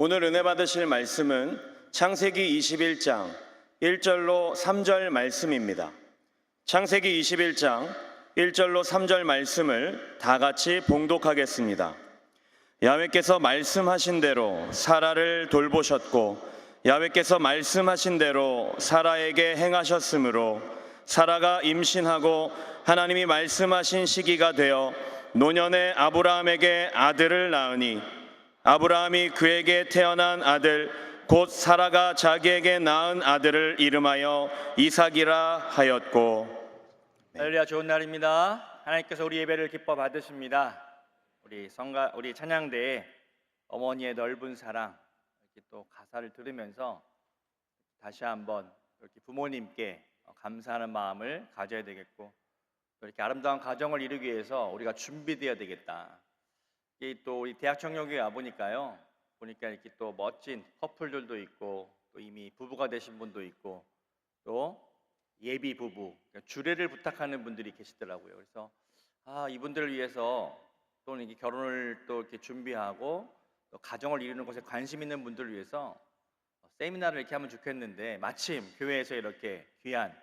오늘 은혜 받으실 말씀은 창세기 21장 1절로 3절 말씀입니다. 창세기 21장 1절로 3절 말씀을 다 같이 봉독하겠습니다. 야훼께서 말씀하신 대로 사라를 돌보셨고 야훼께서 말씀하신 대로 사라에게 행하셨으므로 사라가 임신하고 하나님이 말씀하신 시기가 되어 노년에 아브라함에게 아들을 낳으니 아브라함이 그에게 태어난 아들 곧 사라가 자기에게 낳은 아들을 이름하여 이삭이라 하였고. 할렐루야. 좋은 날입니다. 하나님께서 우리 예배를 기뻐 받으십니다. 우리 찬양대에 어머니의 넓은 사랑 이렇게 또 가사를 들으면서 다시 한번 이렇게 부모님께 감사하는 마음을 가져야 되겠고, 또 이렇게 아름다운 가정을 이루기 위해서 우리가 준비되어야 되겠다. 또 우리 대학 청년교회 와 보니까 이렇게 또 멋진 커플들도 있고, 또 이미 부부가 되신 분도 있고, 또 예비 부부, 그러니까 주례를 부탁하는 분들이 계시더라고요. 그래서 이분들을 위해서 또 이렇게 결혼을 또 이렇게 준비하고 또 가정을 이루는 것에 관심 있는 분들을 위해서 세미나를 이렇게 하면 좋겠는데, 마침 교회에서 이렇게 귀한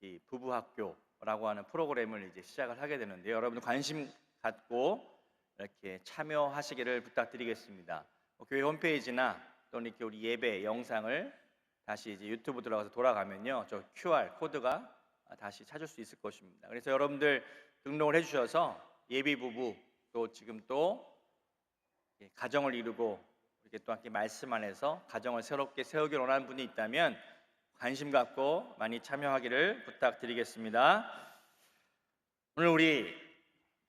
이 부부학교라고 하는 프로그램을 이제 시작을 하게 되는데, 여러분들 관심 갖고 이렇게 참여하시기를 부탁드리겠습니다. 교회 홈페이지나 또 이렇게 우리 예배 영상을 다시 이제 유튜브 들어가서 돌아가면요, 저 QR 코드가 다시 찾을 수 있을 것입니다. 그래서 여러분들 등록을 해주셔서 예비 부부, 또 지금 또 가정을 이루고 이렇게 또 함께 말씀 안에서 가정을 새롭게 세우길 원하는 분이 있다면 관심 갖고 많이 참여하기를 부탁드리겠습니다. 오늘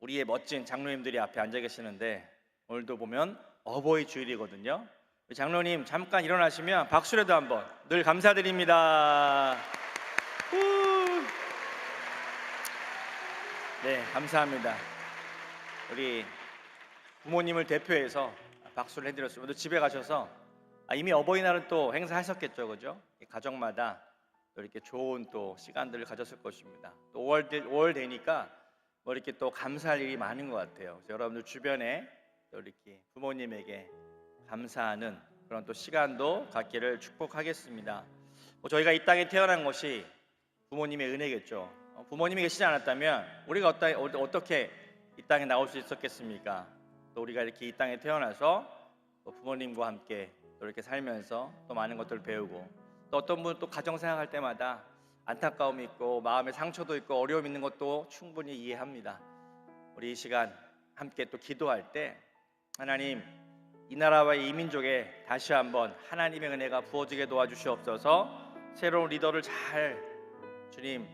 우리의 멋진 장로님들이 앞에 앉아 계시는데, 오늘도 보면 어버이 주일이거든요. 장로님 잠깐 일어나시면 박수라도 한번. 늘 감사드립니다. 네, 감사합니다. 우리 부모님을 대표해서 박수를 해드렸습니다. 오늘 집에 가셔서 이미 어버이날은 또 행사하셨겠죠, 그죠? 가정마다 또 이렇게 좋은 또 시간들을 가졌을 것입니다. 또 5월 되니까 이렇게 또 감사할 일이 많은 것 같아요. 그래서 여러분들 주변에 또 이렇게 부모님에게 감사하는 그런 또 시간도 갖기를 축복하겠습니다. 저희가 이 땅에 태어난 것이 부모님의 은혜겠죠. 부모님이 계시지 않았다면 우리가 어떻게 이 땅에 나올 수 있었겠습니까? 또 우리가 이렇게 이 땅에 태어나서 또 부모님과 함께 또 이렇게 살면서 또 많은 것들을 배우고, 또 어떤 분은 또 가정 생활할 때마다 안타까움이 있고 마음의 상처도 있고 어려움이 있는 것도 충분히 이해합니다. 우리 이 시간 함께 또 기도할 때, 하나님, 이 나라와 이 민족에 다시 한번 하나님의 은혜가 부어지게 도와주시옵소서. 새로운 리더를 잘 주님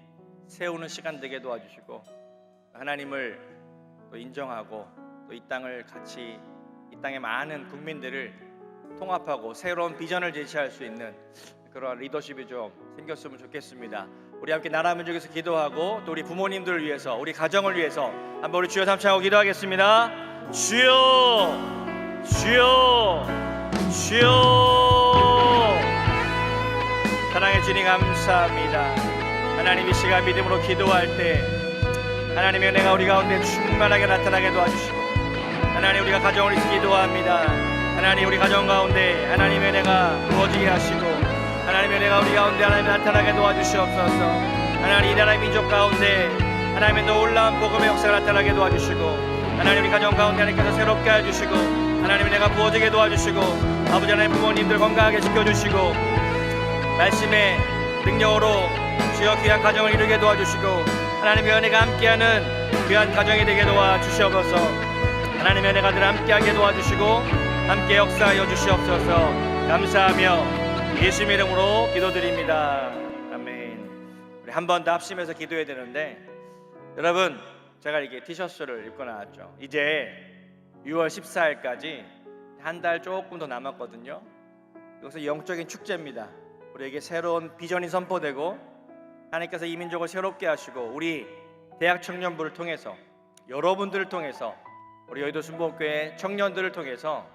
세우는 시간 되게 도와주시고, 하나님을 또 인정하고 또 이 땅을 같이, 이 땅의 많은 국민들을 통합하고 새로운 비전을 제시할 수 있는 그러한 리더십이 좀 생겼으면 좋겠습니다. 우리 함께 나라 민족에서 기도하고, 또 우리 부모님들을 위해서, 우리 가정을 위해서 한번 우리 주여 삼창하고 기도하겠습니다. 주여, 주여, 주여. 사랑의 주님 감사합니다. 하나님, 이 시간 믿음으로 기도할 때 하나님의 은혜가 우리 가운데 충만하게 나타나게 도와주시고, 하나님, 우리가 가정을 위해서 기도합니다. 하나님, 우리 가정 가운데 하나님의 은혜가 부어지게 하시고, 하나님의 은혜가 우리 가운데 하나님 나타나게 도와주시옵소서. 하나님, 이 나라의 민족 가운데 하나님의 놀라운 복음의 역사가 나타나게 도와주시고, 하나님, 우리 가정 가운데 하나님께서 새롭게 해주시고, 하나님의 은혜가 부어지게 도와주시고, 아버지 하나님 부모님들 건강하게 지켜주시고, 말씀의 능력으로 주여 귀한 가정을 이루게 도와주시고, 하나님의 은혜가 함께하는 귀한 가정이 되게 도와주시옵소서. 하나님의 은혜가 늘 함께하게 도와주시고 함께 역사하여 주시옵소서. 감사하며 예수님의 이름으로 기도드립니다. 아멘. 우리 한 번 더 합심해서 기도해야 되는데, 여러분, 제가 이렇게 티셔츠를 입고 나왔죠. 이제 6월 14일까지 한 달 조금 더 남았거든요. 여기서 영적인 축제입니다. 우리에게 새로운 비전이 선포되고, 하나님께서 이 민족을 새롭게 하시고, 우리 대학 청년부를 통해서, 여러분들을 통해서, 우리 여의도 순복음교회 청년들을 통해서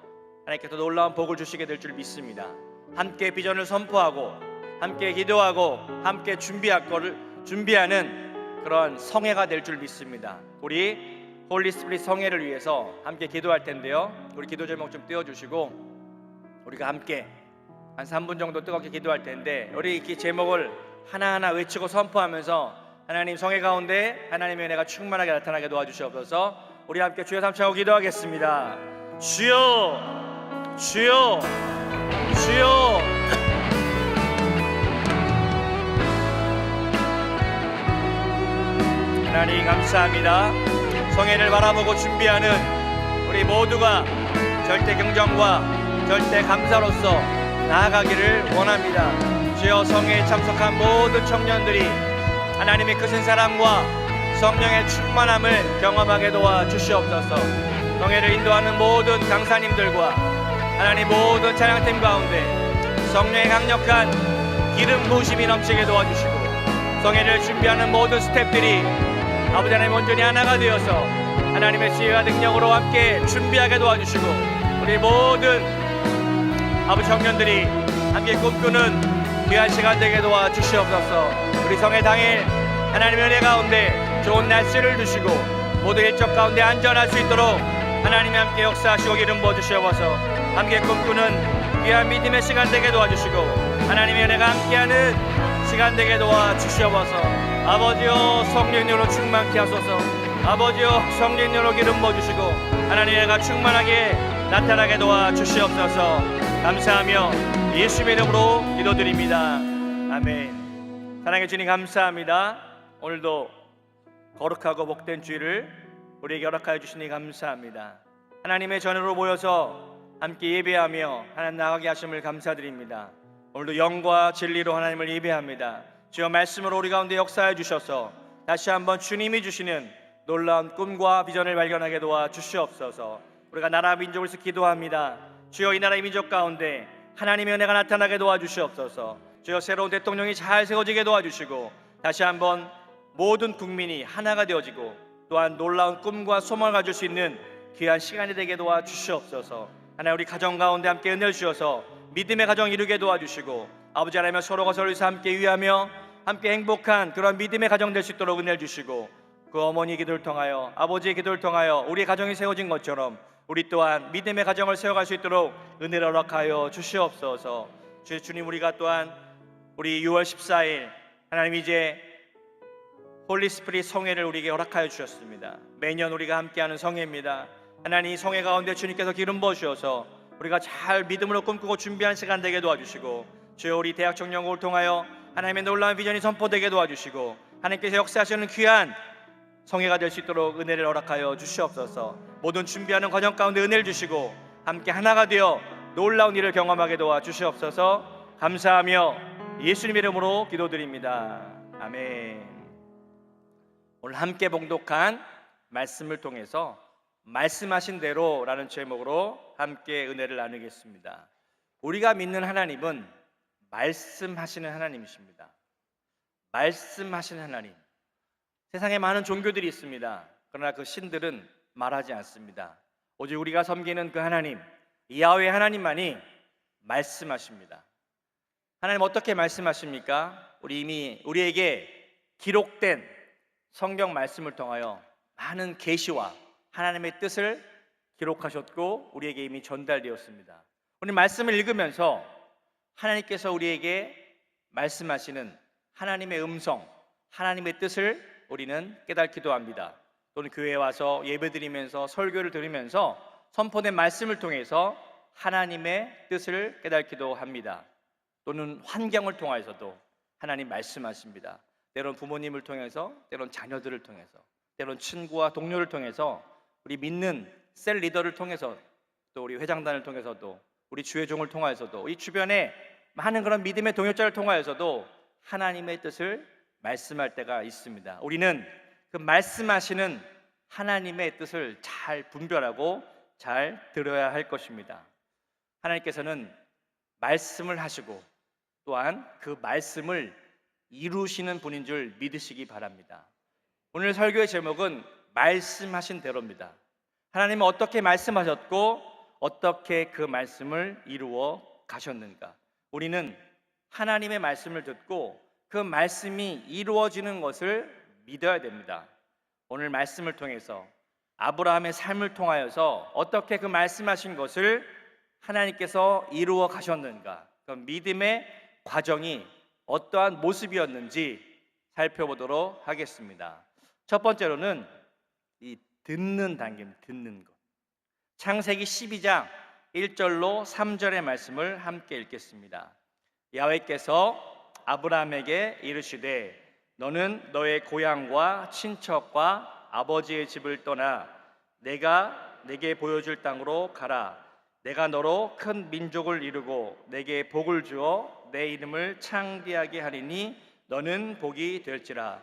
하나님께서 놀라운 복을 주시게 될 줄 믿습니다. 함께 비전을 선포하고, 함께 기도하고, 함께 준비하는 그런 성회가 될 줄 믿습니다. 우리 홀리 스피릿 성회를 위해서 함께 기도할 텐데요, 우리 기도 제목 좀 띄워주시고, 우리가 함께 한 3분 정도 뜨겁게 기도할 텐데 우리 이 제목을 하나하나 외치고 선포하면서 하나님 성회 가운데 하나님의 은혜가 충만하게 나타나게 도와주시옵소서. 우리 함께 주여 삼창하고 기도하겠습니다. 주여, 주여, 주여. 하나님 감사합니다. 성회를 바라보고 준비하는 우리 모두가 절대 경전과 절대 감사로서 나아가기를 원합니다. 주여 성회에 참석한 모든 청년들이 하나님의 크신 사랑과 성령의 충만함을 경험하게 도와 주시옵소서. 성회를 인도하는 모든 강사님들과 하나님 모든 찬양팀 가운데 성령의 강력한 기름 부으심이 넘치게 도와주시고 성회를 준비하는 모든 스태프들이 아버지 하나님 온전히 하나가 되어서 하나님의 지혜와 능력으로 함께 준비하게 도와주시고 우리 모든 아버지 청년들이 함께 꿈꾸는 귀한 시간 되게 도와주시옵소서. 우리 성회 당일 하나님의 은혜 가운데 좋은 날씨를 주시고 모두 일정 가운데 안전할 수 있도록 하나님이 함께 역사하시고 기름 부어주시옵소서. 함께 꿈꾸는 귀한 믿음의 시간 되게 도와주시고 하나님의 은혜가 함께하는 시간 되게 도와주시옵소서. 아버지여 성령으로 충만케 하소서. 아버지여 성령으로 기름 부어주시고 하나님의 은혜가 충만하게 나타나게 도와주시옵소서. 감사하며 예수의 이름으로 기도드립니다. 아멘. 사랑해 주님 감사합니다. 오늘도 거룩하고 복된 주일을 우리에게 허락하여 주시니 감사합니다. 하나님의 전으로 모여서 함께 예배하며 하나님 나가게 하심을 감사드립니다. 오늘도 영과 진리로 하나님을 예배합니다. 주여 말씀으로 우리 가운데 역사해 주셔서 다시 한번 주님이 주시는 놀라운 꿈과 비전을 발견하게 도와 주시옵소서. 우리가 나라 민족을 위해서 기도합니다. 주여 이 나라의 민족 가운데 하나님의 은혜가 나타나게 도와주시옵소서. 주여 새로운 대통령이 잘 세워지게 도와주시고 다시 한번 모든 국민이 하나가 되어지고 또한 놀라운 꿈과 소망을 가질 수 있는 귀한 시간이 되게 도와주시옵소서. 하나님 우리 가정 가운데 함께 은혜를 주셔서 믿음의 가정 이루게 도와주시고 아버지 하나님 서로가 서로를 위해서 함께 위하며 함께 행복한 그런 믿음의 가정 될 수 있도록 은혜를 주시고 그 어머니의 기도를 통하여 아버지의 기도를 통하여 우리 가정이 세워진 것처럼 우리 또한 믿음의 가정을 세워갈 수 있도록 은혜를 허락하여 주시옵소서. 주님 우리가 또한 우리 6월 14일 하나님 이제 홀리 스피릿 성회를 우리에게 허락하여 주셨습니다. 매년 우리가 함께하는 성회입니다. 하나님 이 성회 가운데 주님께서 기름 부어주셔서 우리가 잘 믿음으로 꿈꾸고 준비하는 시간 되게 도와주시고 주여 우리 대학 청년국을 통하여 하나님의 놀라운 비전이 선포되게 도와주시고 하나님께서 역사하시는 귀한 성회가 될 수 있도록 은혜를 허락하여 주시옵소서. 모든 준비하는 과정 가운데 은혜를 주시고 함께 하나가 되어 놀라운 일을 경험하게 도와주시옵소서. 감사하며 예수님 이름으로 기도드립니다. 아멘. 오늘 함께 봉독한 말씀을 통해서 말씀하신 대로라는 제목으로 함께 은혜를 나누겠습니다. 우리가 믿는 하나님은 말씀하시는 하나님이십니다. 말씀하시는 하나님. 세상에 많은 종교들이 있습니다. 그러나 그 신들은 말하지 않습니다. 오직 우리가 섬기는 그 하나님, 야훼 하나님만이 말씀하십니다. 하나님 어떻게 말씀하십니까? 우리에게 기록된 성경 말씀을 통하여 많은 계시와 하나님의 뜻을 기록하셨고 우리에게 이미 전달되었습니다. 오늘 말씀을 읽으면서 하나님께서 우리에게 말씀하시는 하나님의 음성, 하나님의 뜻을 우리는 깨닫기도 합니다. 또는 교회에 와서 예배드리면서 설교를 들으면서 선포된 말씀을 통해서 하나님의 뜻을 깨닫기도 합니다. 또는 환경을 통해서도 하나님 말씀하십니다. 때론 부모님을 통해서, 때론 자녀들을 통해서, 때론 친구와 동료를 통해서, 우리 믿는 셀 리더를 통해서, 또 우리 회장단을 통해서도, 우리 주회종을 통하여서도, 이 주변에 많은 그런 믿음의 동역자를 통하여서도 하나님의 뜻을 말씀할 때가 있습니다. 우리는 그 말씀하시는 하나님의 뜻을 잘 분별하고 잘 들어야 할 것입니다. 하나님께서는 말씀을 하시고 또한 그 말씀을 이루시는 분인 줄 믿으시기 바랍니다. 오늘 설교의 제목은 말씀하신 대로입니다. 하나님은 어떻게 말씀하셨고 어떻게 그 말씀을 이루어 가셨는가. 우리는 하나님의 말씀을 듣고 그 말씀이 이루어지는 것을 믿어야 됩니다. 오늘 말씀을 통해서 아브라함의 삶을 통하여서 어떻게 그 말씀하신 것을 하나님께서 이루어 가셨는가? 그 믿음의 과정이 어떠한 모습이었는지 살펴보도록 하겠습니다. 첫 번째로는 이 듣는 단계입니다. 듣는 것. 창세기 12장 1절로 3절의 말씀을 함께 읽겠습니다. 야훼께서 아브라함에게 이르시되 너는 너의 고향과 친척과 아버지의 집을 떠나 내가 내게 보여줄 땅으로 가라. 내가 너로 큰 민족을 이루고 내게 복을 주어 내 이름을 창대하게 하리니 너는 복이 될지라.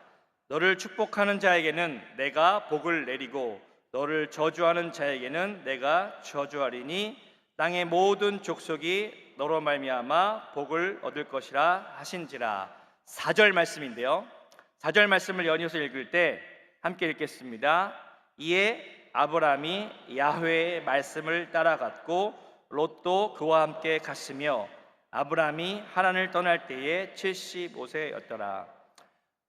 너를 축복하는 자에게는 내가 복을 내리고 너를 저주하는 자에게는 내가 저주하리니 땅의 모든 족속이 너로 말미암아 복을 얻을 것이라 하신지라. 4절 말씀인데요. 4절 말씀을 연이어서 읽을 때 함께 읽겠습니다. 이에 아브라함이 야훼의 말씀을 따라갔고 롯도 그와 함께 갔으며 아브라함이 하란을 떠날 때에 75세였더라.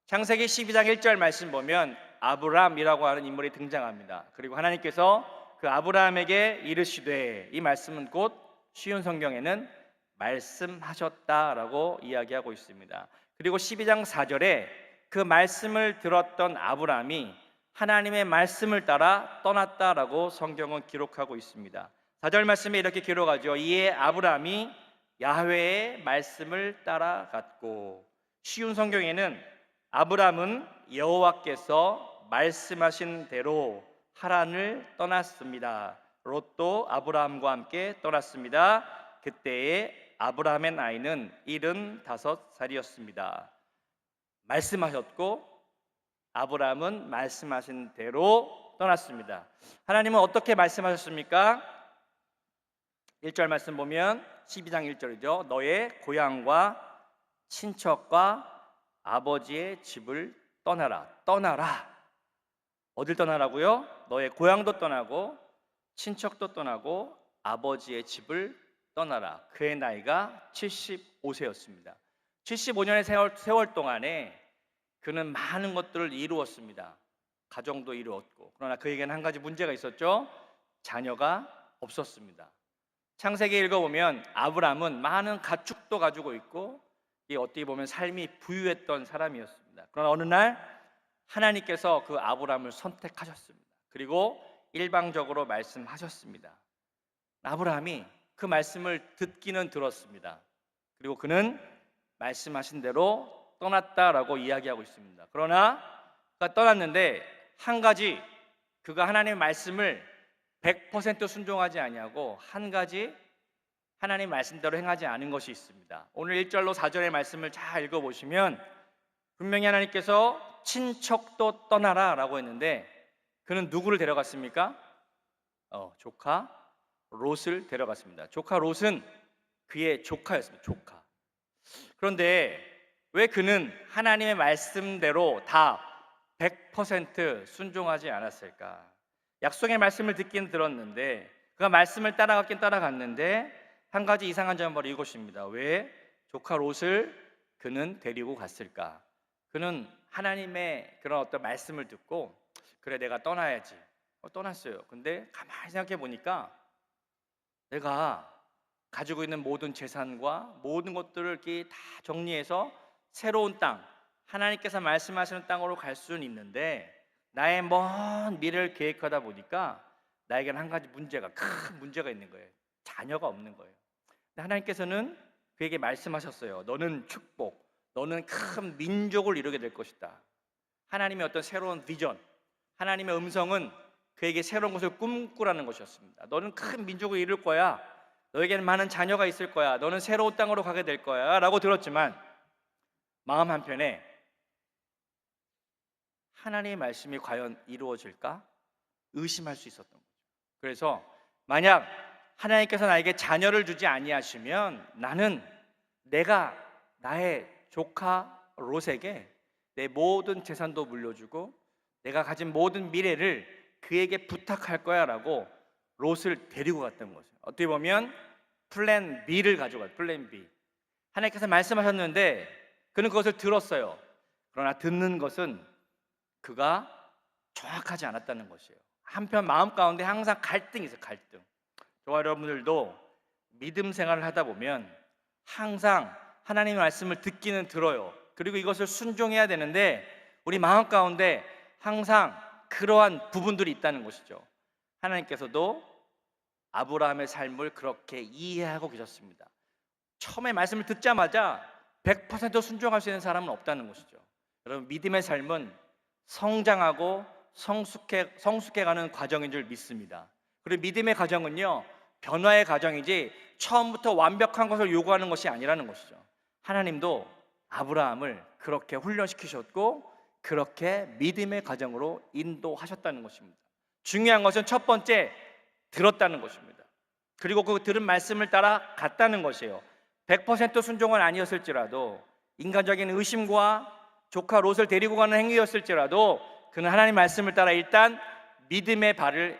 창세기 12장 1절 말씀 보면 아브람이라고 하는 인물이 등장합니다. 그리고 하나님께서 그 아브라함에게 이르시되, 이 말씀은 곧 쉬운 성경에는 말씀하셨다라고 이야기하고 있습니다. 그리고 12장 4절에 그 말씀을 들었던 아브라함이 하나님의 말씀을 따라 떠났다라고 성경은 기록하고 있습니다. 4절 말씀에 이렇게 기록하죠. 이에 아브라함이 야훼의 말씀을 따라갔고, 쉬운 성경에는 아브라함은 여호와께서 말씀하신 대로 하란을 떠났습니다. 롯도 아브라함과 함께 떠났습니다. 그때에 아브라함의 나이는 75살이었습니다. 말씀하셨고 아브라함은 말씀하신 대로 떠났습니다. 하나님은 어떻게 말씀하셨습니까? 1절 말씀 보면 12장 1절이죠. 너의 고향과 친척과 아버지의 집을 떠나라. 떠나라. 어딜 떠나라고요? 너의 고향도 떠나고 친척도 떠나고 아버지의 집을 떠나라. 그의 나이가 75세였습니다. 75년의 세월 동안에 그는 많은 것들을 이루었습니다. 가정도 이루었고, 그러나 그에게는 한 가지 문제가 있었죠. 자녀가 없었습니다. 창세기 읽어보면 아브람은 많은 가축도 가지고 있고, 이 어떻게 보면 삶이 부유했던 사람이었습니다. 그러나 어느 날 하나님께서 그 아브람을 선택하셨습니다. 그리고 일방적으로 말씀하셨습니다. 아브람이 그 말씀을 듣기는 들었습니다. 그리고 그는 말씀하신 대로 떠났다라고 이야기하고 있습니다. 그러나 그가 떠났는데 한 가지, 그가 하나님의 말씀을 100% 순종하지 아니하고 한 가지 하나님 말씀대로 행하지 않은 것이 있습니다. 오늘 1절로 4절의 말씀을 잘 읽어보시면 분명히 하나님께서 친척도 떠나라 라고 했는데 그는 누구를 데려갔습니까? 조카 롯을 데려갔습니다. 조카 롯은 그의 조카였습니다. 조카. 그런데 왜 그는 하나님의 말씀대로 다 100% 순종하지 않았을까? 약속의 말씀을 듣긴 들었는데 그가 말씀을 따라갔긴 따라갔는데 한 가지 이상한 점은 바로 이것입니다. 왜 조카 롯을 그는 데리고 갔을까? 그는 하나님의 그런 어떤 말씀을 듣고 그래 내가 떠나야지 떠났어요. 근데 가만히 생각해 보니까 내가 가지고 있는 모든 재산과 모든 것들을 이렇게 다 정리해서 새로운 땅, 하나님께서 말씀하시는 땅으로 갈 수는 있는데 나의 먼 미래를 계획하다 보니까 나에게는 한 가지 문제가, 큰 문제가 있는 거예요. 자녀가 없는 거예요. 하나님께서는 그에게 말씀하셨어요. 너는 축복, 너는 큰 민족을 이루게 될 것이다. 하나님의 어떤 새로운 비전, 하나님의 음성은 그에게 새로운 것을 꿈꾸라는 것이었습니다. 너는 큰 민족을 이룰 거야. 너에게는 많은 자녀가 있을 거야. 너는 새로운 땅으로 가게 될 거야 라고 들었지만 마음 한편에 하나님의 말씀이 과연 이루어질까? 의심할 수 있었던 거죠. 그래서 만약 하나님께서 나에게 자녀를 주지 아니하시면 나는 내가 나의 조카 롯에게 내 모든 재산도 물려주고 내가 가진 모든 미래를 그에게 부탁할 거야 라고 롯을 데리고 갔던 거죠. 어떻게 보면 플랜 B를 가져가요. 플랜 B. 하나님께서 말씀하셨는데 그는 그것을 들었어요. 그러나 듣는 것은 그가 정확하지 않았다는 것이에요. 한편 마음 가운데 항상 갈등이 있어요. 갈등. 저와 여러분들도 믿음 생활을 하다 보면 항상 하나님의 말씀을 듣기는 들어요. 그리고 이것을 순종해야 되는데 우리 마음 가운데 항상 그러한 부분들이 있다는 것이죠. 하나님께서도 아브라함의 삶을 그렇게 이해하고 계셨습니다. 처음에 말씀을 듣자마자 100% 순종할 수 있는 사람은 없다는 것이죠. 여러분, 믿음의 삶은 성장하고 성숙해가는 과정인 줄 믿습니다. 그리고 믿음의 과정은요, 변화의 과정이지 처음부터 완벽한 것을 요구하는 것이 아니라는 것이죠. 하나님도 아브라함을 그렇게 훈련시키셨고 그렇게 믿음의 과정으로 인도하셨다는 것입니다. 중요한 것은 첫 번째, 들었다는 것입니다. 그리고 그 들은 말씀을 따라 갔다는 것이에요. 100% 순종은 아니었을지라도, 인간적인 의심과 조카 롯을 데리고 가는 행위였을지라도 그는 하나님 말씀을 따라 일단 믿음의 발을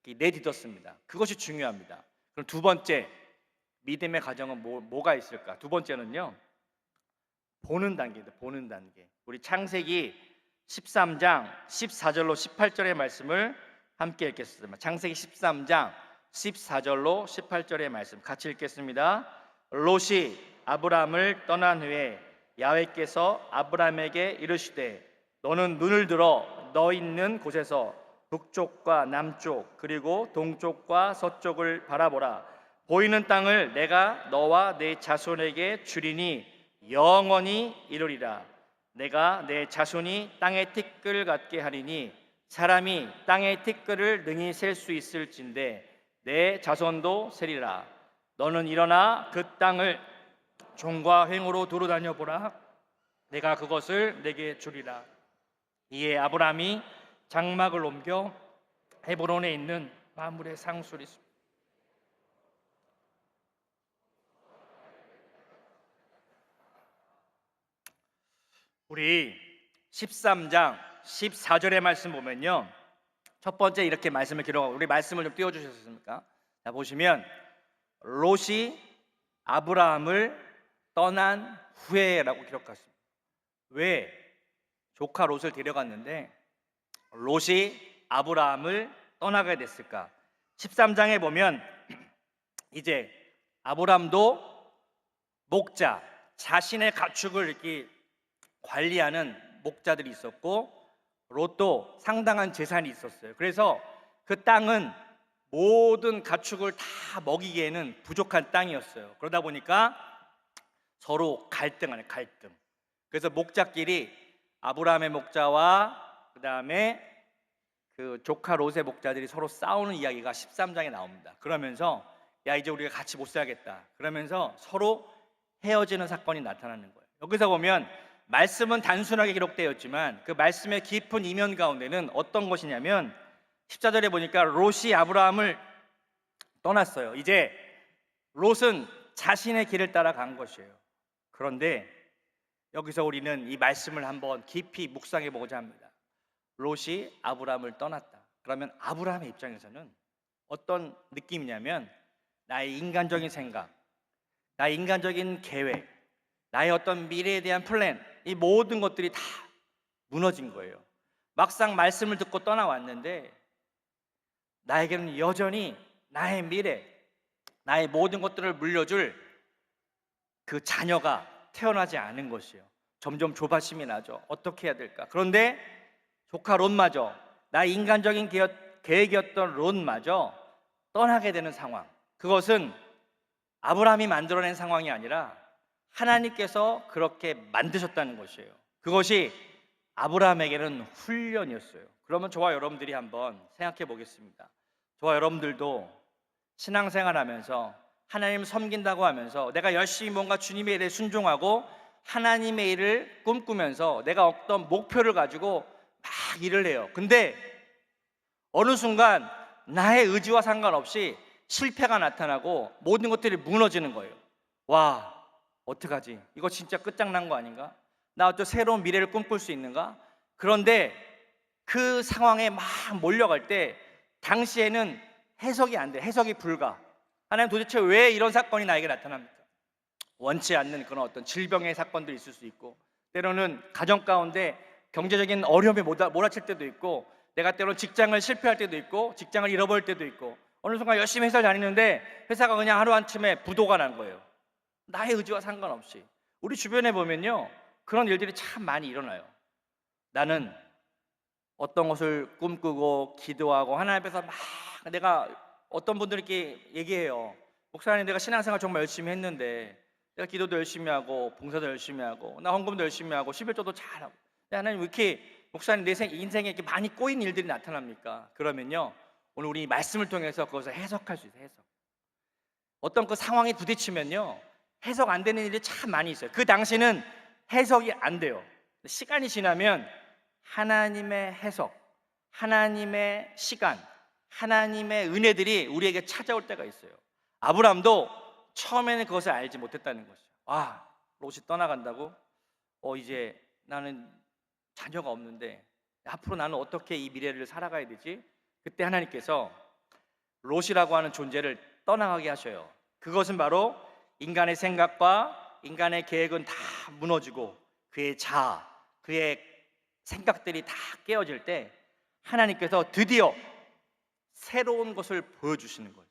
내딛었습니다. 그것이 중요합니다. 그럼 두 번째, 믿음의 과정은 뭐가 있을까? 두 번째는요, 보는 단계입니다. 보는 단계. 우리 창세기 13장 14절로 18절의 말씀을 함께 읽겠습니다. 창세기 13장 14절로 18절의 말씀 같이 읽겠습니다. 롯이 아브라함을 떠난 후에 야훼께서 아브라함에게 이르시되 너는 눈을 들어 너 있는 곳에서 북쪽과 남쪽 그리고 동쪽과 서쪽을 바라보라. 보이는 땅을 내가 너와 내 자손에게 주리니 영원히 이루리라. 내가 내 자손이 땅의 티끌 같게 하리니 사람이 땅의 티끌을 능히 셀 수 있을진데 내 자손도 세리라. 너는 일어나 그 땅을 종과 횡으로 두루다녀 보라. 내가 그것을 내게 주리라. 이에 아브라함이 장막을 옮겨 헤브론에 있는 마므레 상수리 우리 13장 14절의 말씀 보면요, 첫 번째 이렇게 말씀을 기록하고, 우리 말씀을 좀 띄워주셨습니까? 자, 보시면 롯이 아브라함을 떠난 후에라고 기록했습니다. 왜 조카 롯을 데려갔는데 롯이 아브라함을 떠나게 됐을까? 13장에 보면 이제 아브라함도 목자, 자신의 가축을 이렇게 관리하는 목자들이 있었고 롯도 상당한 재산이 있었어요. 그래서 그 땅은 모든 가축을 다 먹이기에는 부족한 땅이었어요. 그러다 보니까 서로 갈등하는 갈등. 그래서 목자끼리, 아브라함의 목자와 그 다음에 그 조카 롯의 목자들이 서로 싸우는 이야기가 13장에 나옵니다. 그러면서 야, 이제 우리가 같이 못 살겠다, 그러면서 서로 헤어지는 사건이 나타나는 거예요. 여기서 보면 말씀은 단순하게 기록되었지만 그 말씀의 깊은 이면 가운데는 어떤 것이냐면 14절에 보니까 롯이 아브라함을 떠났어요. 이제 롯은 자신의 길을 따라 간 것이에요. 그런데 여기서 우리는 이 말씀을 한번 깊이 묵상해 보고자 합니다. 롯이 아브라함을 떠났다. 그러면 아브라함의 입장에서는 어떤 느낌이냐면 나의 인간적인 생각, 나의 인간적인 계획, 나의 어떤 미래에 대한 플랜, 이 모든 것들이 다 무너진 거예요. 막상 말씀을 듣고 떠나왔는데 나에게는 여전히 나의 미래, 나의 모든 것들을 물려줄 그 자녀가 태어나지 않은 것이에요. 점점 조바심이 나죠. 어떻게 해야 될까? 그런데 조카 롯마저, 나의 인간적인 계획이었던 롯마저 떠나게 되는 상황. 그것은 아브라함이 만들어낸 상황이 아니라 하나님께서 그렇게 만드셨다는 것이에요. 그것이 아브라함에게는 훈련이었어요. 그러면 저와 여러분들이 한번 생각해 보겠습니다. 저와 여러분들도 신앙생활하면서 하나님 섬긴다고 하면서 내가 열심히 뭔가 주님의 일에 순종하고 하나님의 일을 꿈꾸면서 내가 어떤 목표를 가지고 막 일을 해요. 근데 어느 순간 나의 의지와 상관없이 실패가 나타나고 모든 것들이 무너지는 거예요. 와, 어떡하지? 이거 진짜 끝장난 거 아닌가? 나 또 새로운 미래를 꿈꿀 수 있는가? 그런데 그 상황에 막 몰려갈 때 당시에는 해석이 안 돼. 해석이 불가. 하나님, 도대체 왜 이런 사건이 나에게 나타납니까? 원치 않는 그런 어떤 질병의 사건도 있을 수 있고, 때로는 가정 가운데 경제적인 어려움에 몰아칠 때도 있고, 내가 때로는 직장을 실패할 때도 있고, 직장을 잃어버릴 때도 있고, 어느 순간 열심히 회사를 다니는데 회사가 그냥 하루아침에 부도가 난 거예요. 나의 의지와 상관없이. 우리 주변에 보면요, 그런 일들이 참 많이 일어나요. 나는 어떤 것을 꿈꾸고 기도하고 하나님 앞에서 막, 내가 어떤 분들께 얘기해요. 목사님, 내가 신앙생활 정말 열심히 했는데 내가 기도도 열심히 하고 봉사도 열심히 하고 나 헌금도 열심히 하고 11조도 잘하고, 근데 하나님 왜 이렇게 목사님 내 인생에 이렇게 많이 꼬인 일들이 나타납니까? 그러면요, 오늘 우리 이 말씀을 통해서 그것을 해석할 수 있어요. 해석. 어떤 그 상황에 부딪히면요, 해석 안 되는 일이 참 많이 있어요. 그 당시는 해석이 안 돼요. 시간이 지나면 하나님의 해석, 하나님의 시간, 하나님의 은혜들이 우리에게 찾아올 때가 있어요. 아브라함도 처음에는 그것을 알지 못했다는 것이죠. 아, 롯이 떠나간다고? 이제 나는 자녀가 없는데 앞으로 나는 어떻게 이 미래를 살아가야 되지? 그때 하나님께서 롯이라고 하는 존재를 떠나가게 하셔요. 그것은 바로 인간의 생각과 인간의 계획은 다 무너지고 그의 자아, 그의 생각들이 다 깨어질 때 하나님께서 드디어 새로운 것을 보여주시는 거예요.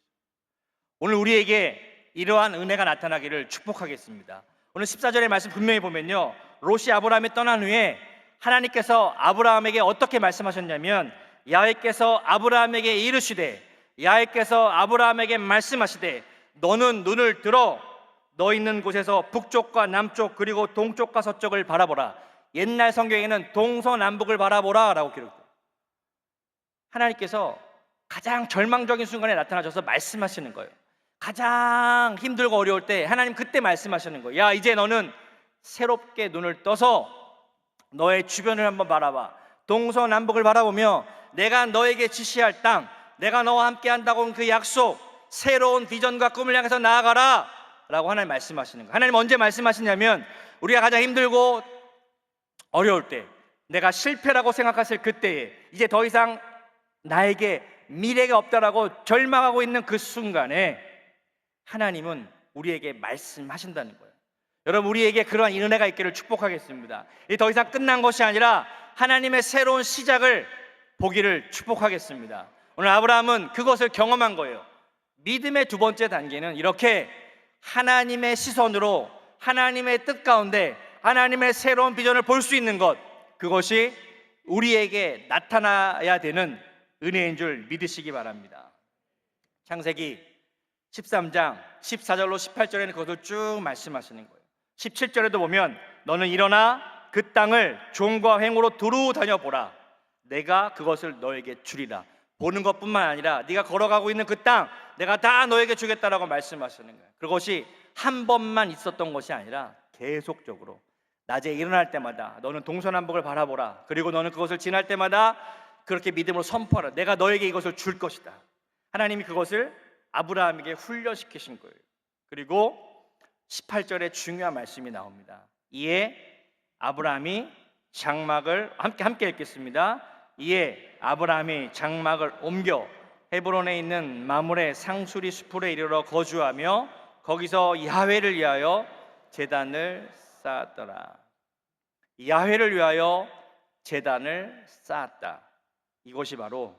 오늘 우리에게 이러한 은혜가 나타나기를 축복하겠습니다. 오늘 14절의 말씀 분명히 보면요, 롯이 아브라함이 떠난 후에 하나님께서 아브라함에게 어떻게 말씀하셨냐면, 야훼께서 아브라함에게 이르시되, 야훼께서 아브라함에게 말씀하시되, 너는 눈을 들어 너 있는 곳에서 북쪽과 남쪽 그리고 동쪽과 서쪽을 바라보라. 옛날 성경에는 동서남북을 바라보라 라고 기록돼요. 하나님께서 가장 절망적인 순간에 나타나셔서 말씀하시는 거예요. 가장 힘들고 어려울 때 하나님 그때 말씀하시는 거예요. 야, 이제 너는 새롭게 눈을 떠서 너의 주변을 한번 바라봐. 동서남북을 바라보며 내가 너에게 지시할 땅, 내가 너와 함께 한다고 한 그 약속, 새로운 비전과 꿈을 향해서 나아가라 라고 하나님 말씀하시는 거예요. 하나님 언제 말씀하시냐면, 우리가 가장 힘들고 어려울 때, 내가 실패라고 생각했을 그때에, 이제 더 이상 나에게 미래가 없다라고 절망하고 있는 그 순간에 하나님은 우리에게 말씀하신다는 거예요. 여러분, 우리에게 그러한 은혜가 있기를 축복하겠습니다. 이제 더 이상 끝난 것이 아니라 하나님의 새로운 시작을 보기를 축복하겠습니다. 오늘 아브라함은 그것을 경험한 거예요. 믿음의 두 번째 단계는 이렇게 하나님의 시선으로 하나님의 뜻 가운데 하나님의 새로운 비전을 볼 수 있는 것, 그것이 우리에게 나타나야 되는 은혜인 줄 믿으시기 바랍니다. 창세기 13장 14절로 18절에는 그것을 쭉 말씀하시는 거예요. 17절에도 보면 너는 일어나 그 땅을 종과 횡으로 두루 다녀보라. 내가 그것을 너에게 주리라. 보는 것뿐만 아니라 네가 걸어가고 있는 그 땅 내가 다 너에게 주겠다라고 말씀하시는 거예요. 그것이 한 번만 있었던 것이 아니라 계속적으로 낮에 일어날 때마다 너는 동서남북을 바라보라. 그리고 너는 그것을 지날 때마다 그렇게 믿음으로 선포하라. 내가 너에게 이것을 줄 것이다. 하나님이 그것을 아브라함에게 훈련시키신 거예요. 그리고 18절에 중요한 말씀이 나옵니다. 이에 아브라함이 장막을 함께 읽겠습니다. 이에 아브라함이 장막을 옮겨 헤브론에 있는 마므레 상수리 수풀에 이르러 거주하며 거기서 야훼를 위하여 제단을 쌓았더라. 야훼를 위하여 제단을 쌓았다. 이것이 바로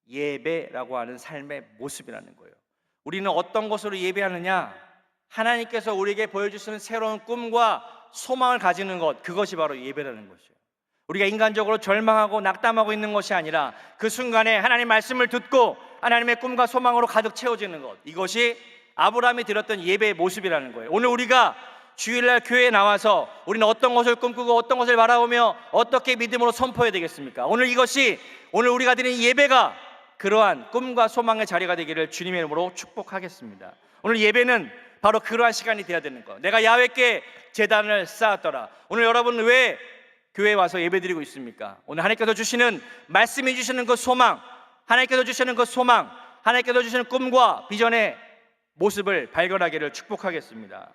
예배라고 하는 삶의 모습이라는 거예요. 우리는 어떤 것으로 예배하느냐? 하나님께서 우리에게 보여주시는 새로운 꿈과 소망을 가지는 것, 그것이 바로 예배라는 것이에요. 우리가 인간적으로 절망하고 낙담하고 있는 것이 아니라 그 순간에 하나님 말씀을 듣고 하나님의 꿈과 소망으로 가득 채워지는 것, 이것이 아브라함이 드렸던 예배의 모습이라는 거예요. 오늘 우리가 주일날 교회에 나와서 우리는 어떤 것을 꿈꾸고 어떤 것을 바라보며 어떻게 믿음으로 선포해야 되겠습니까? 오늘 이것이, 오늘 우리가 드리는 예배가 그러한 꿈과 소망의 자리가 되기를 주님의 이름으로 축복하겠습니다. 오늘 예배는 바로 그러한 시간이 되어야 되는 거예요. 내가 야훼께 제단을 쌓았더라. 오늘 여러분 왜 교회에 와서 예배드리고 있습니까? 오늘 하나님께서 주시는, 말씀해 주시는 그 소망, 하나님께서 주시는 그 소망, 하나님께서 주시는 꿈과 비전의 모습을 발견하기를 축복하겠습니다.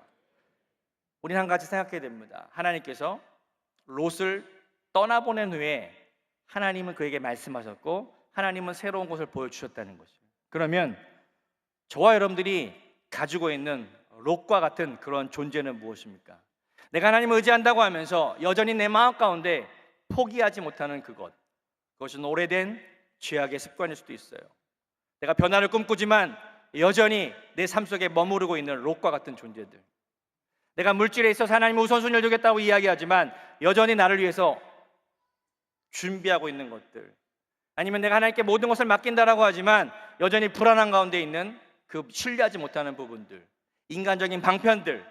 우리는 한 가지 생각해야 됩니다. 하나님께서 롯을 떠나보낸 후에 하나님은 그에게 말씀하셨고 하나님은 새로운 것을 보여주셨다는 것이에요. 그러면 저와 여러분들이 가지고 있는 롯과 같은 그런 존재는 무엇입니까? 내가 하나님을 의지한다고 하면서 여전히 내 마음 가운데 포기하지 못하는 그것, 그것은 오래된 죄악의 습관일 수도 있어요. 내가 변화를 꿈꾸지만 여전히 내 삶 속에 머무르고 있는 롯과 같은 존재들. 내가 물질에 있어서 하나님의 우선순위를 두겠다고 이야기하지만 여전히 나를 위해서 준비하고 있는 것들, 아니면 내가 하나님께 모든 것을 맡긴다라고 하지만 여전히 불안한 가운데 있는 그 신뢰하지 못하는 부분들, 인간적인 방편들,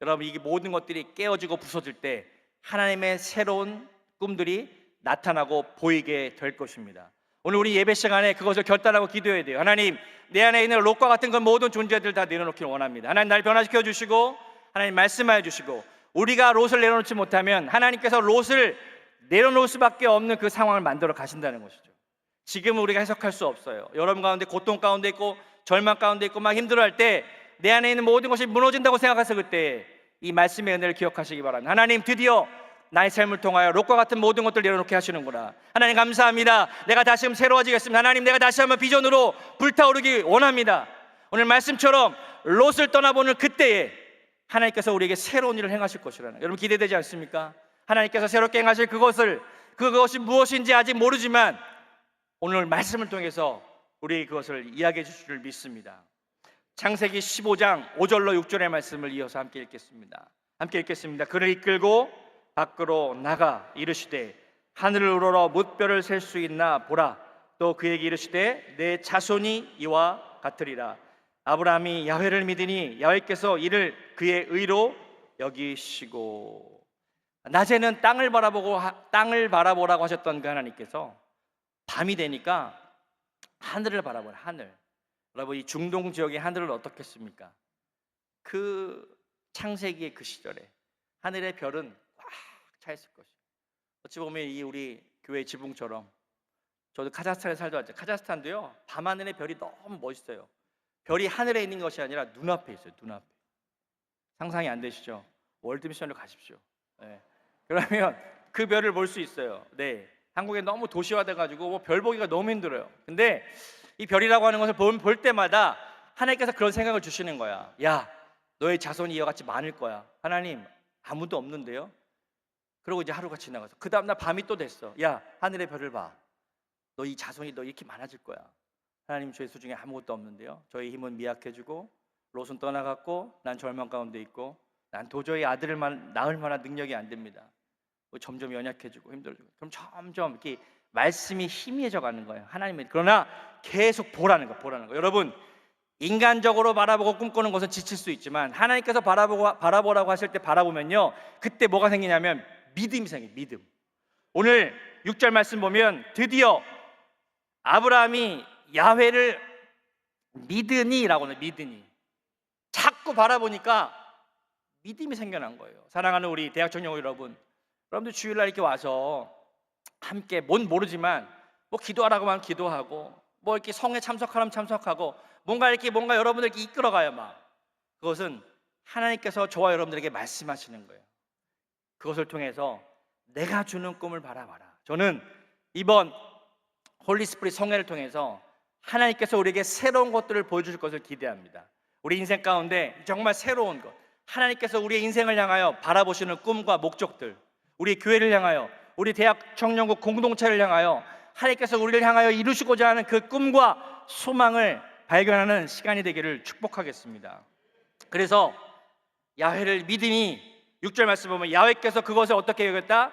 여러분 이게 모든 것들이 깨어지고 부서질 때 하나님의 새로운 꿈들이 나타나고 보이게 될 것입니다. 오늘 우리 예배 시간에 그것을 결단하고 기도해야 돼요. 하나님, 내 안에 있는 롯과 같은 그 모든 존재들 다 내려놓기를 원합니다. 하나님, 날 변화시켜 주시고 하나님 말씀하여 주시고, 우리가 롯을 내려놓지 못하면 하나님께서 롯을 내려놓을 수밖에 없는 그 상황을 만들어 가신다는 것이죠. 지금 우리가 해석할 수 없어요. 여러분 가운데 고통 가운데 있고 절망 가운데 있고 막 힘들어할 때 내 안에 있는 모든 것이 무너진다고 생각해서 그때 이 말씀의 은혜를 기억하시기 바랍니다. 하나님, 드디어 나의 삶을 통하여 롯과 같은 모든 것들을 내려놓게 하시는구나. 하나님 감사합니다. 내가 다시금 새로워지겠습니다. 하나님, 내가 다시 한번 비전으로 불타오르기 원합니다. 오늘 말씀처럼 롯을 떠나보는 그때에 하나님께서 우리에게 새로운 일을 행하실 것이라는, 여러분 기대되지 않습니까? 하나님께서 새롭게 행하실 그것이 무엇인지 아직 모르지만 오늘 말씀을 통해서 우리 그것을 이야기해 주실 줄 믿습니다. 창세기 15장 5절로 6절의 말씀을 이어서 함께 읽겠습니다. 함께 읽겠습니다. 그를 이끌고 밖으로 나가 이르시되 하늘을 우러러 뭇별을 셀 수 있나 보라. 또 그에게 이르시되 내 자손이 이와 같으리라. 아브라함이 야훼를 믿으니 야훼께서 이를 그의 의로 여기시고. 낮에는 땅을 바라보라고 하셨던 그 하나님께서 밤이 되니까 하늘을 바라보라. 하늘. 여러분, 이 중동 지역의 하늘을 어떻겠습니까? 그 창세기의 그 시절에 하늘의 별은 꽉 차 있을 것이에요. 어찌 보면 이 우리 교회 지붕처럼, 저도 카자흐스탄에 살다 왔죠. 카자흐스탄도요, 밤하늘의 별이 너무 멋있어요. 별이 하늘에 있는 것이 아니라 눈앞에 있어요. 눈앞에. 상상이 안 되시죠? 월드미션을 가십시오. 네. 그러면 그 별을 볼 수 있어요. 네. 한국에 너무 도시화돼가지고 뭐 별 보기가 너무 힘들어요. 근데 이 별이라고 하는 것을 볼 때마다 하나님께서 그런 생각을 주시는 거야. 야, 너의 자손이 이와같이 많을 거야. 하나님, 아무도 없는데요? 그러고 이제 하루가 지나가서 그 다음날 밤이 또 됐어. 야, 하늘의 별을 봐. 너 이 자손이 너 이렇게 많아질 거야. 하나님, 저희 수중에 아무것도 없는데요? 저희 힘은 미약해지고 롯은 떠나갔고 난 절망 가운데 있고 난 도저히 아들을 낳을 만한 능력이 안 됩니다. 점점 연약해지고 힘들어지고, 그럼 점점 이렇게 말씀이 희미해져 가는 거예요. 하나님은. 그러나 계속 보라는 거. 여러분, 인간적으로 바라보고 꿈꾸는 것은 지칠 수 있지만 하나님께서 바라보라고 하실 때 바라보면요, 그때 뭐가 생기냐면 믿음이 생겨요. 믿음. 오늘 6절 말씀 보면 드디어 아브라함이 야훼를 믿으니라고 하는, 믿으니 자꾸 바라보니까 믿음이 생겨난 거예요. 사랑하는 우리 대학 청년 여러분들 주일날 이렇게 와서 함께 뭔 모르지만 뭐 기도하라고 하면 기도하고, 뭐 이렇게 성에 참석하라면 참석하고, 뭔가 여러분들 이렇게 이끌어가요. 막 그것은 하나님께서 저와 여러분들에게 말씀하시는 거예요. 그것을 통해서 내가 주는 꿈을 바라봐라. 저는 이번 홀리스피릿 성회를 통해서 하나님께서 우리에게 새로운 것들을 보여주실 것을 기대합니다. 우리 인생 가운데 정말 새로운 것, 하나님께서 우리의 인생을 향하여 바라보시는 꿈과 목적들, 우리 교회를 향하여, 우리 대학 청년국 공동체를 향하여 하나님께서 우리를 향하여 이루시고자 하는 그 꿈과 소망을 발견하는 시간이 되기를 축복하겠습니다. 그래서 야훼를 믿으니 6절 말씀 보면 야훼께서 그것을 어떻게 여겼다?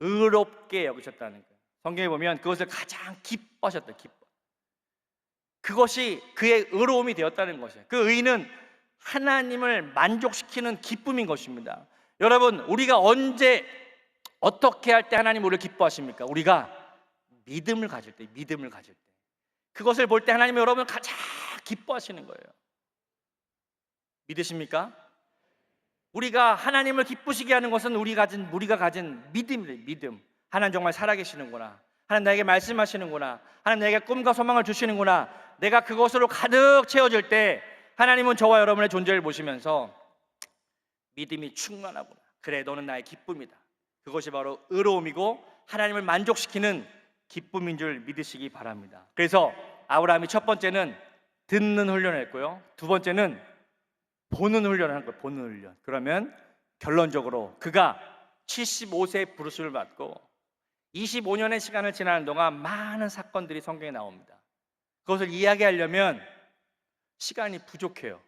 의롭게 여기셨다는 거예요. 성경에 보면 그것을 가장 기뻐하셨다. 그것이 그의 의로움이 되었다는 것이에요. 그 의는 하나님을 만족시키는 기쁨인 것입니다. 여러분, 우리가 언제 어떻게 할 때 하나님 우리를 기뻐하십니까? 우리가 믿음을 가질 때, 그것을 볼 때 하나님이 여러분을 가장 기뻐하시는 거예요. 믿으십니까? 우리가 하나님을 기쁘시게 하는 것은 우리가 가진 믿음이에요. 믿음. 하나님 정말 살아계시는구나. 하나님 나에게 말씀하시는구나. 하나님 나에게 꿈과 소망을 주시는구나. 내가 그것으로 가득 채워질 때 하나님은 저와 여러분의 존재를 보시면서 믿음이 충만하구나. 그래, 너는 나의 기쁨이다. 그것이 바로 의로움이고 하나님을 만족시키는 기쁨인 줄 믿으시기 바랍니다. 그래서 아브라함이 첫 번째는 듣는 훈련을 했고요, 두 번째는 보는 훈련을 한 거예요. 보는 훈련. 그러면 결론적으로 그가 75세 부르심을 받고 25년의 시간을 지나는 동안 많은 사건들이 성경에 나옵니다. 그것을 이야기하려면 시간이 부족해요.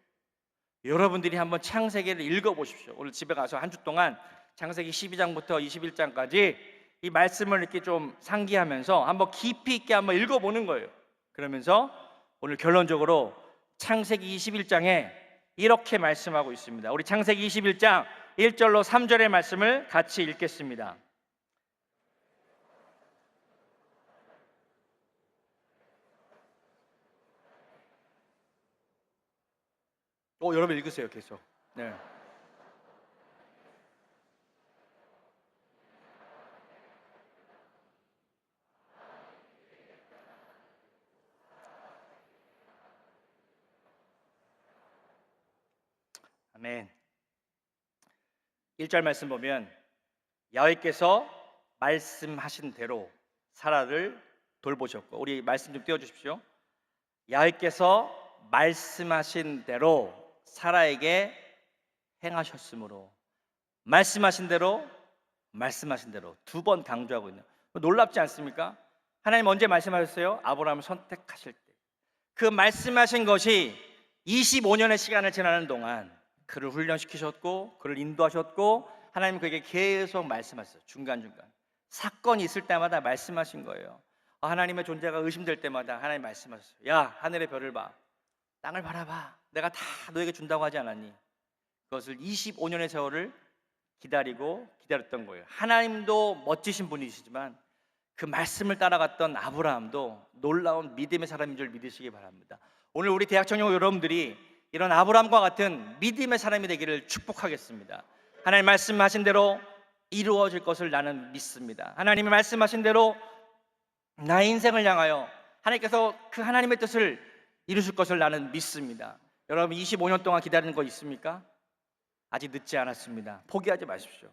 여러분들이 한번 창세기를 읽어보십시오. 오늘 집에 가서 한 주 동안 창세기 12장부터 21장까지 이 말씀을 이렇게 좀 상기하면서 한번 깊이 있게 한번 읽어보는 거예요. 그러면서 오늘 결론적으로 창세기 21장에 이렇게 말씀하고 있습니다. 우리 창세기 21장 1절로 3절의 말씀을 같이 읽겠습니다. 여러분 읽으세요. 계속. 네. 아멘. 1절 말씀 보면 야훼께서 말씀하신 대로 사라를 돌보셨고, 우리 말씀 좀 띄워주십시오. 야훼께서 말씀하신 대로 사라에게 행하셨으므로, 말씀하신 대로 두 번 강조하고 있는, 놀랍지 않습니까? 하나님 언제 말씀하셨어요? 아브라함을 선택하실 때. 그 말씀하신 것이 25년의 시간을 지나는 동안 그를 훈련시키셨고 그를 인도하셨고, 하나님 그에게 계속 말씀하셨어요. 중간중간 사건이 있을 때마다 말씀하신 거예요. 하나님의 존재가 의심될 때마다 하나님 말씀하셨어요. 야, 하늘의 별을 봐, 땅을 바라봐, 내가 다 너에게 준다고 하지 않았니? 그것을 25년의 세월을 기다렸던 거예요. 하나님도 멋지신 분이시지만 그 말씀을 따라갔던 아브라함도 놀라운 믿음의 사람인 줄 믿으시기 바랍니다. 오늘 우리 대학 청년 여러분들이 이런 아브라함과 같은 믿음의 사람이 되기를 축복하겠습니다. 하나님 말씀하신 대로 이루어질 것을 나는 믿습니다. 하나님이 말씀하신 대로 나의 인생을 향하여 하나님께서 그 하나님의 뜻을 이루실 것을 나는 믿습니다. 여러분 25년 동안 기다리는 거 있습니까? 아직 늦지 않았습니다. 포기하지 마십시오.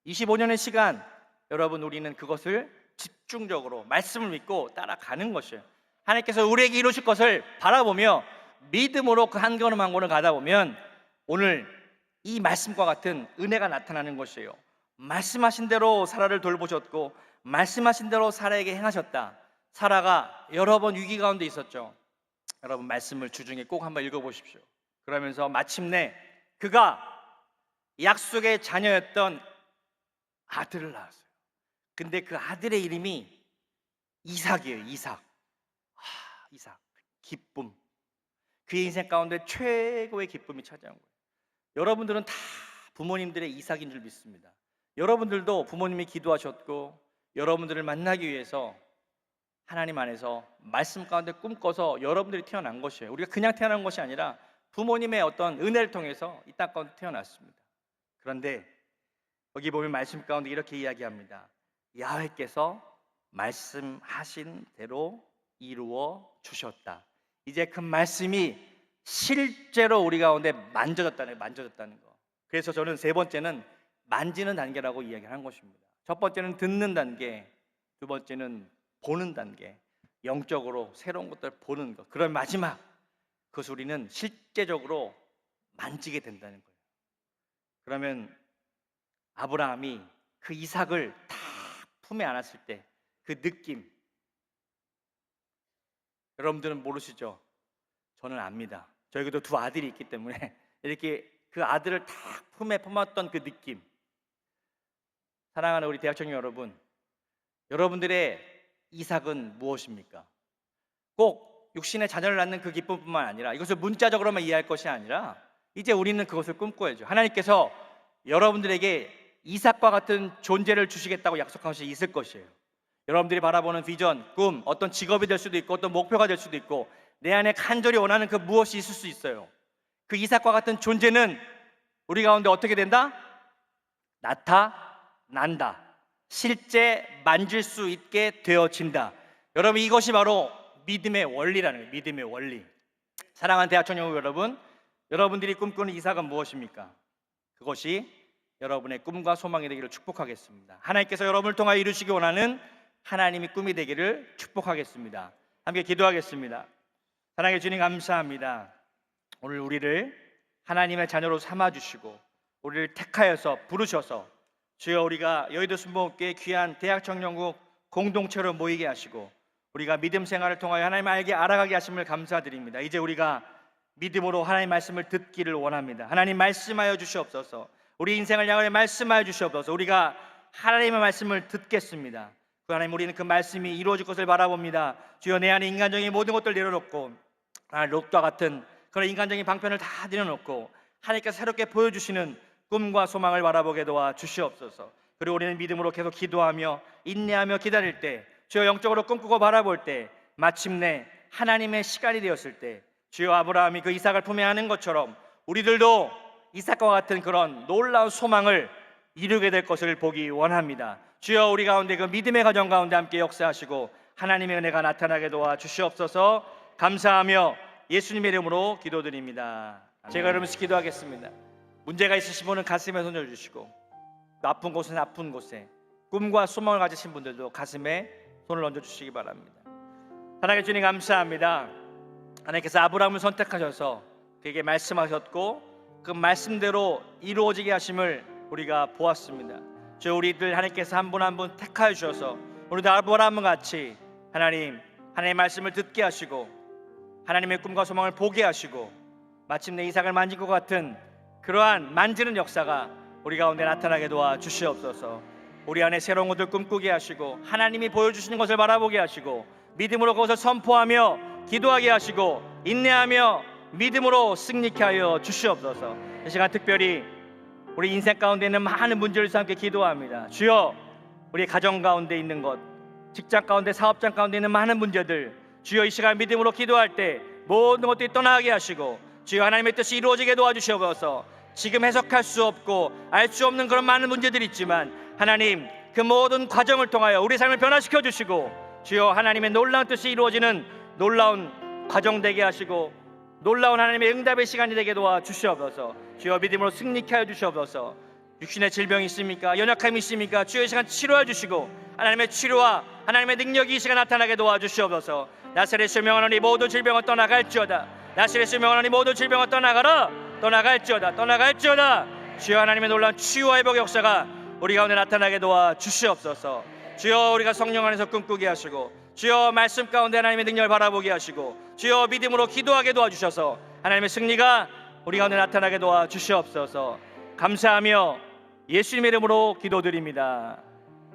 25년의 시간, 여러분 우리는 그것을 집중적으로 말씀을 믿고 따라가는 것이에요. 하나님께서 우리에게 이루실 것을 바라보며 믿음으로 그 한 걸음 한 걸음 가다 보면 오늘 이 말씀과 같은 은혜가 나타나는 것이에요. 말씀하신 대로 사라를 돌보셨고 말씀하신 대로 사라에게 행하셨다. 사라가 여러 번 위기 가운데 있었죠. 여러분 말씀을 주중에 꼭 한번 읽어보십시오. 그러면서 마침내 그가 약속의 자녀였던 아들을 낳았어요. 근데 그 아들의 이름이 이삭이에요. 이삭. 이삭. 기쁨. 그의 인생 가운데 최고의 기쁨이 찾아온 거예요. 여러분들은 다 부모님들의 이삭인 줄 믿습니다. 여러분들도 부모님이 기도하셨고 여러분들을 만나기 위해서 하나님 안에서 말씀 가운데 꿈꿔서 여러분들이 태어난 것이에요. 우리가 그냥 태어난 것이 아니라 부모님의 어떤 은혜를 통해서 이 땅 가운데 태어났습니다. 그런데 여기 보면 말씀 가운데 이렇게 이야기합니다. 야훼께서 말씀하신 대로 이루어 주셨다. 이제 그 말씀이 실제로 우리 가운데 만져졌다는 거. 그래서 저는 세 번째는 만지는 단계라고 이야기한 것입니다. 첫 번째는 듣는 단계, 두 번째는 보는 단계, 영적으로 새로운 것들을 보는 것. 그런 마지막, 그것을 우리는 실제적으로 만지게 된다는 거예요. 그러면 아브라함이 그 이삭을 다 품에 안았을 때 그 느낌, 여러분들은 모르시죠? 저는 압니다. 저에게도 두 아들이 있기 때문에 이렇게 그 아들을 다 품에 품었던 그 느낌. 사랑하는 우리 대학 청년 여러분, 여러분들의 이삭은 무엇입니까? 꼭 육신의 자녀를 낳는 그 기쁨뿐만 아니라 이것을 문자적으로만 이해할 것이 아니라 이제 우리는 그것을 꿈꿔야죠. 하나님께서 여러분들에게 이삭과 같은 존재를 주시겠다고 약속한 것이 있을 것이에요. 여러분들이 바라보는 비전, 꿈, 어떤 직업이 될 수도 있고 어떤 목표가 될 수도 있고 내 안에 간절히 원하는 그 무엇이 있을 수 있어요. 그 이삭과 같은 존재는 우리 가운데 어떻게 된다? 나타난다. 실제 만질 수 있게 되어진다. 여러분 이것이 바로 믿음의 원리라는 거예요. 믿음의 원리. 사랑하는 대학 청년 여러분, 여러분들이 꿈꾸는 이삭은 무엇입니까? 그것이 여러분의 꿈과 소망이 되기를 축복하겠습니다. 하나님께서 여러분을 통하여 이루시기 원하는 하나님의 꿈이 되기를 축복하겠습니다. 함께 기도하겠습니다. 사랑해 주님 감사합니다. 오늘 우리를 하나님의 자녀로 삼아주시고 우리를 택하여서 부르셔서 주여 우리가 여의도 순복음교회 귀한 대학 청년국 공동체로 모이게 하시고 우리가 믿음 생활을 통하여 하나님 알게 알아가게 하심을 감사드립니다. 이제 우리가 믿음으로 하나님 말씀을 듣기를 원합니다. 하나님 말씀하여 주시옵소서. 우리 인생을 향하여 말씀하여 주시옵소서. 우리가 하나님의 말씀을 듣겠습니다. 그 하나님, 우리는 그 말씀이 이루어질 것을 바라봅니다. 주여, 내 안에 인간적인 모든 것들을 내려놓고 롯과 같은 그런 인간적인 방편을 다 내려놓고 하나님께서 새롭게 보여주시는 꿈과 소망을 바라보게 도와 주시옵소서. 그리고 우리는 믿음으로 계속 기도하며 인내하며 기다릴 때, 주여 영적으로 꿈꾸고 바라볼 때, 마침내 하나님의 시간이 되었을 때, 주여 아브라함이 그 이삭을 품에 안은 것처럼 우리들도 이삭과 같은 그런 놀라운 소망을 이루게 될 것을 보기 원합니다. 주여, 우리 가운데 그 믿음의 가정 가운데 함께 역사하시고 하나님의 은혜가 나타나게 도와 주시옵소서. 감사하며 예수님의 이름으로 기도드립니다. 제가 그러면서 기도하겠습니다. 문제가 있으신 분은 가슴에 손을 주시고, 또 아픈 곳은 아픈 곳에, 꿈과 소망을 가지신 분들도 가슴에 손을 얹어 주시기 바랍니다. 하나님 주님 감사합니다. 하나님께서 아브라함을 선택하셔서 그에게 말씀하셨고 그 말씀대로 이루어지게 하심을 우리가 보았습니다. 저 우리들 하나님께서 한 분 한 분 택하여 주셔서 우리도 아브라함과 같이 하나님의 말씀을 듣게 하시고 하나님의 꿈과 소망을 보게 하시고 마침내 이삭을 만진 것 같은 그러한 만지는 역사가 우리 가운데 나타나게 도와 주시옵소서. 우리 안에 새로운 것을 꿈꾸게 하시고 하나님이 보여주시는 것을 바라보게 하시고 믿음으로 그것을 선포하며 기도하게 하시고 인내하며 믿음으로 승리케 하여 주시옵소서. 이 시간 특별히 우리 인생 가운데 있는 많은 문제를 함께 기도합니다. 주여, 우리 가정 가운데 있는 것, 직장 가운데, 사업장 가운데 있는 많은 문제들, 주여 이 시간 믿음으로 기도할 때 모든 것들이 떠나게 하시고 주여 하나님의 뜻이 이루어지게 도와주시옵소서. 지금 해석할 수 없고 알 수 없는 그런 많은 문제들이 있지만 하나님, 그 모든 과정을 통하여 우리 삶을 변화시켜 주시고 주여 하나님의 놀라운 뜻이 이루어지는 놀라운 과정 되게 하시고 놀라운 하나님의 응답의 시간이 되게 도와주시옵소서. 주여 믿음으로 승리케 하여 주시옵소서. 육신의 질병이 있습니까? 연약함이 있습니까? 주여 이 시간 치료해 주시고 하나님의 치료와 하나님의 능력이 이 시간 나타나게 도와주시옵소서. 나사렛 명하노니 모든 질병은 떠나갈지어다. 나사렛 명하노니 모든 질병은 떠나가라. 떠나갈지어다. 주여 하나님의 놀라운 치유와 회복의 역사가 우리 가운데 나타나게 도와주시옵소서. 주여 우리가 성령 안에서 꿈꾸게 하시고 주여 말씀 가운데 하나님의 능력을 바라보게 하시고 주여 믿음으로 기도하게 도와주셔서 하나님의 승리가 우리 가운데 나타나게 도와주시옵소서. 감사하며 예수님의 이름으로 기도드립니다.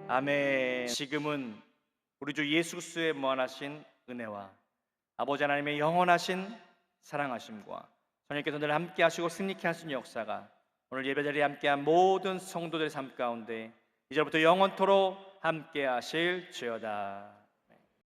아멘. 지금은 우리 주 예수 그리스도의 무한하신 은혜와 아버지 하나님의 영원하신 사랑하심과 성령께서 늘 함께 하시고 승리케 하시는 역사가 오늘 예배자리에 함께한 모든 성도들의 삶 가운데 이제부터 영원토록 함께 하실지어다.